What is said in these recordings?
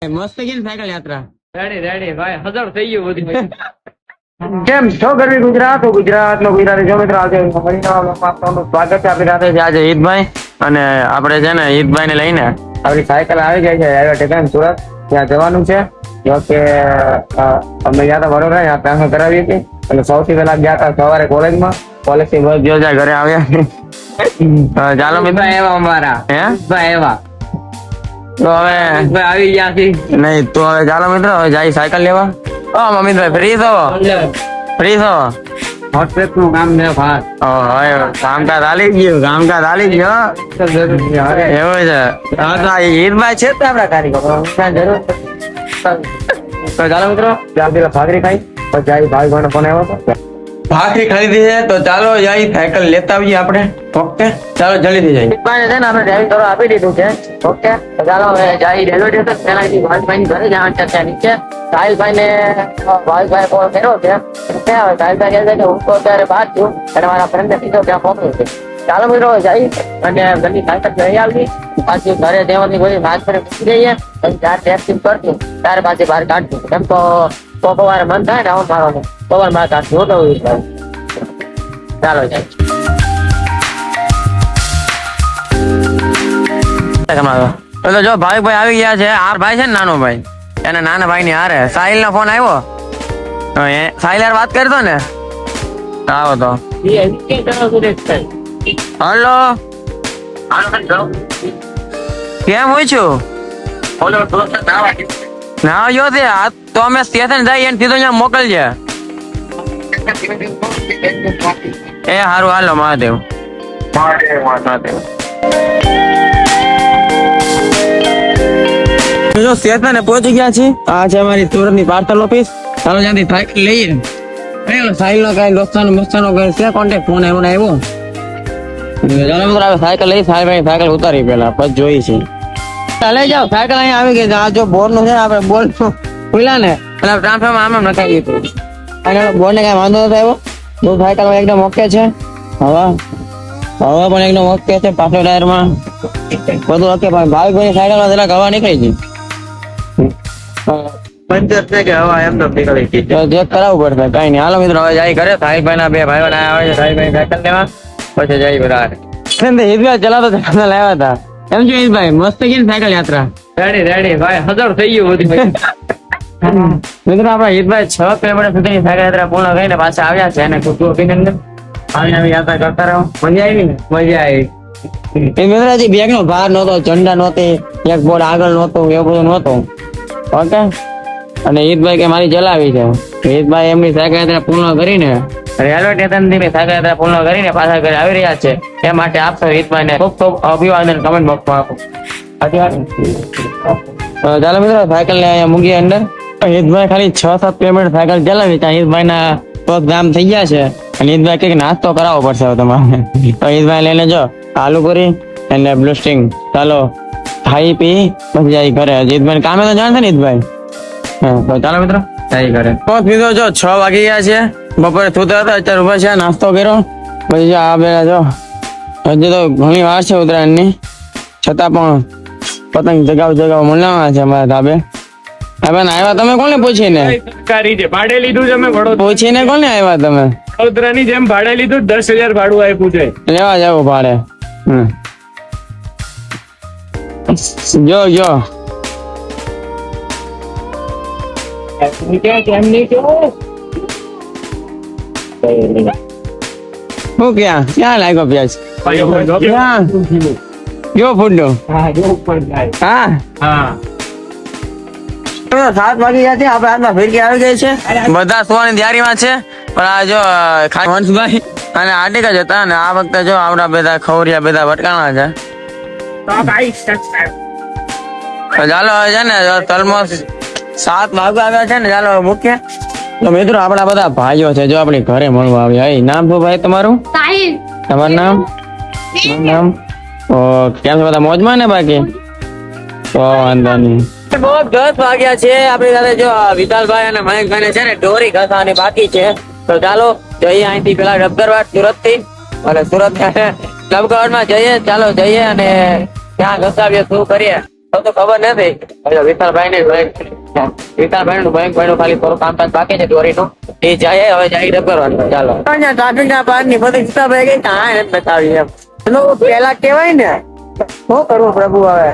મસ્ત ગઈ સાયકલ યાત્રા. રેડી ભાઈ હજાર થઈ ગયું બધું. કેમ છો ગરવી ગુજરાત નો ગુજરાતી જો મિત્રો આજે સ્વાગત છે આપણી સાથે છે આજે ઈદભાઈ અને આપણે છે ને ઈદભાઈ ને લઈને આપણી સાયકલ આવી ગઈ છે રેલવે સ્ટેશન સુરત ત્યાં જવાનું છે. જો કે અમે ગયા હતા વડોદરા ત્યાં ટ્રાન્સફર કરાવી હતી અને સૌથી પહેલા ગયા હતા સવારે કોલેજમાં કોલેજ થી બસ જો ઘરે આવ્યા. ચાલો મિત્રો એવા અમારા હે ભાઈ એવા તો હવે ભાઈ આવી ગયા છે. નહીં તો હવે ચાલો મિત્રો હવે જાય સાયકલ લેવા. મમિતભાઈ ફ્રી થો હોટપેક નું કામ ને ભાત કામકાજ હાલી ગયું એવું છે. ઈદભાઈ છે આપડા કારીગર જરૂર. તો ચાલો મિત્રો ભાખરી ખાઈ પછી જાય ભાઈ ભાઈ ફોન આવ્યો હતો ભાખરી ખરીદી છે તો ચાલો જાય સાયકલ લેતા આવીએ આપણે. ઓકે ચાલો જલ્દી જાય છે ને આપણે ડ્રાઇવિંગ કરવા આપી દીધું છે. ઓકે તો ચાલો હવે જાય રેલવે સ્ટેશન પેલા ભાઈ ઘરે જવાનું છે ત્યાં નીચે સાહિલભાઈ ને ભાઈ ફોન કર્યો છે ક્યાં હવે સાહિલભાઈ કહે છે કે હું તો અત્યારે બહાર છું અને મારા ફ્રેન્ડ ને કીધું ત્યાં મોકલું છે. ચાલો મિત્રો જાય અને ઘરની સાયકલ લઈ આવી પાછી ઘરે દેવાની બધી વાત કરી મૂકી દઈએ પછી ચાર ટેક્સી કરશું ત્યારે પાછી બહાર કાઢશું કેમ તો સવારે મન થાય ને આવું મારવાનું સવાર મારે કાઢશું હોતો ચાલો જાય. એટલે જો ભાઈ આવી ગયા છે. આ ભાઈ છે ને નાનો ભાઈ એના નાના ભાઈ ની હારે સાહિલ નો ફોન આવ્યો સાહિલ યાર વાત કરતો ને આવો તો હલો કેમ હોય છું ના જો તે તો અમે સ્ટેશન જઈએ એને સીધો અહીંયા મોકલજે. એ હારું હાલો મહાદેવ. જો સ્ટેશન પહોંચી ગયા છે. આ છે અમારી સુરત ની પાર્સલ ઓફિસ. ચાલો ત્યાંથી સાયકલ લઈએ. સાહિલ નો કઈ દોસ્તાનો મસ્તાનો છે કોન્ટેક્ટ ફોન આવ્યો. ચાલો મિત્રો સાયકલ લઈ સાયકલ ઉતારી પેલા પછી જોઈ છે. ચાલે જાઓ સાયકલ અહીંયા આવી ગઈ. આ જો બોર્ડ નું છે આપણે બોર્ડ ખુલ્લા ને અને ટ્રાન્સફર આમ નખાવી દીધું અને બોર્ડ ને કઈ વાંધો નથી આવ્યો. જો સાયકલ એકદમ ઓકે છે. હવા પણ એકદમ ઓકે છે. પાછળ ટાયર માં બધું ઓકે. ભાઈ સાયકલ માં જરાક હવા નીકળી ગઈ પંચર છે કે હવા એમ તો નીકળી ગઈ તો ચેક કરાવવું પડશે. કઈ નહીં હાલો મિત્રો હવે જાય કરે સાહિલભાઈ ના બે ભાઈઓ આવે છે. સાહિલભાઈ સાયકલ લેવા પછી જાય બધા હિતભાઈ ચલાવતો લાવ્યા હતા. એમ છો હિતભાઈ મસ્ત ગઈ ને સાયકલ યાત્રા. રેડી ભાઈ હજાર થઈ ગયું બધું. મિત્રો આપડા હિતભાઈ 6 કિલોમીટર સુધીની સાયકલ યાત્રા પૂર્ણ કરીને પાછા આવ્યા છે અને ખૂબ અભિનંદન. આવી યાત્રા કરતા રહો. મજા આવી ને મજા આવી. મિત્રો હજી બેગ નો ભાર નહોતો ઝંડા નહોતી એક બોર્ડ આગળ નહોતું એવું બધું નહોતું. ઓકે અને હિતભાઈ કે મારી ચલાવી છે. હિતભાઈ એમની સાયકલ યાત્રા પૂર્ણ કરીને રેલવે સ્ટેશન થી સાયકલ યાત્રા પૂર્ણ કરીને પાછા ઘરે આવી રહ્યા છે. એ માટે આપ સૌ હિતભાઈ ને ખૂબ ખૂબ અભિવાદન કમેન્ટ બોક્સમાં આપો. ચાલો મિત્રો સાયકલ ને અહીંયા મૂકીએ અંદર. હિતભાઈ ખાલી 6-7 કિલોમીટર સાયકલ ચલાવી ત્યાં હિતભાઈ ના પગ જામ થઈ ગયા છે અને હિતભાઈ કઈક નાસ્તો કરાવવો પડશે હવે તમારે. તો હિતભાઈ લઈને જો આલુ પૂરી અને બ્લુ સ્ટિંગ ચાલો ખાઈ પી પછી જાય ઘરે. હિતભાઈ કામે તો જાણશે ને હિતભાઈ. તો ચાલો મિત્રો જાય ઘરે. મિત્રો જો 6 વાગી ગયા છે. બપોરે સુતા હતા અત્યારે ઉભા છે નાસ્તો કર્યો પછી આ બે જો હજી તો ઘણી વાર છે ઉત્તરાયણની છતાં પણ પતંગ જગાવ મળવાના છે અમારા ધાબે. હવે આવ્યા તમે કોને પૂછીને ભાડે લીધું છે અમે પૂછીને કોને આવ્યા તમે વડોદરાની જેમ ભાડે લીધું 10,000 ભાડું આપ્યું છે લેવા જવું ભાડે. જો હું ક્યાં લાગ્યો પ્યાજ જો ફૂટો. હા 7 વાગી ગયા છે. આપડે હાથમાં ફિરકી આવી ગઈ છે. બધા સુવાની તૈયારીમાં છે પણ આ જો હંસભાઈ અને આટિકા જ હતા અને આ વખતે જો આવડા બધા ખવરિયા બધા ભટકાણા છે. ચાલો હવે છે ને ઓલમોસ્ટ 7 વાગવા આવ્યા છે ને ચાલો મૂકીએ. તો મિત્રો આપડા બધા ભાઈઓ છે જો આપણી ઘરે મળવા આવ્યા. નામ શું ભાઈ તમારું? તમારું નામ? કેમ છે બધા મોજમાં ને? બાકી તો વાંધો નહીં. 10 વાગ્યા છે. આપણી સાથે જો વિશાલભાઈ અને મહેશભાઈ છે ને ઢોરી ઘસાવાની બાકી છે. તો ચાલો જઈએ અહીંથી પેલા ડબગરવાડ સુરત થી અને સુરત ડબગરવાડ માં જઈએ. ચાલો જઈએ અને ત્યાં ઘસાવીએ શું કરીએ તો ખબર નથી હવે વિશાલભાઈ ને વિશાલભાઈ નું બેંક ભાઈ નું ખાલી થોડું કામકાજ બાકી છે દોરીનું એ જાય હવે જાય કરવાનું ચાલો અહીંયા ટ્રાફિક ના પાર ની બધી વિશાલભાઈ કઈ કાંઈ નથી બતાવી એમ એનો પેલા કેવાય ને શું કરવું પ્રભુ હવે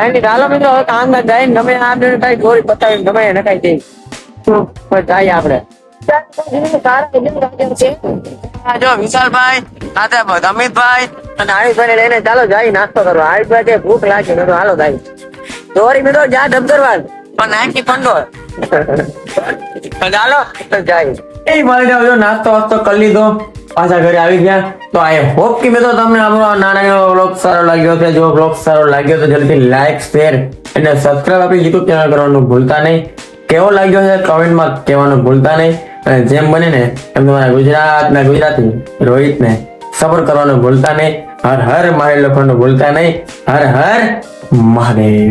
એની ચાલો મિત્રો હવે કામકાજ જાય ને ગમે આપણે કઈ દોરી બતાવી ગમે એને કઈ દઈ જાય આપણે જો વિશાલભાઈ સાથે અમિતભાઈ અને આયુષભાઈ લઈને ચાલો જાય નાસ્તો કરવા આયુષભાઈ કે ભૂખ લાગી મેં હાલો ભાઈ દોરી મિત્રો જા ડબગરવાલ પણ નાખી પંડો ચાલો જાય એ મારી જો નાસ્તો વાસ્તો કરી લીધો પાછા ઘરે આવી ગયા તો આઈ હોપ કે મિત્રો તમને આપણો નાનો વ્લોગ સારો લાગ્યો છે જો વ્લોગ સારો લાગ્યો તો જલ્દી લાઈક શેર અને સબસ્ક્રાઇબ આપણી YouTube ચેનલ કરવાનું ભૂલતા નહીં કેવો લાગ્યો છે કમેન્ટમાં કહેવાનું ભૂલતા નહીં અને જેમ બને ને એમ તમારા ગુજરાતી રોહિતને સપોર્ટ કરવાનું ભૂલતા નહીં હર હર મહાદેવ લખવાનું ભૂલતા નહીં હર હર મહાદેવ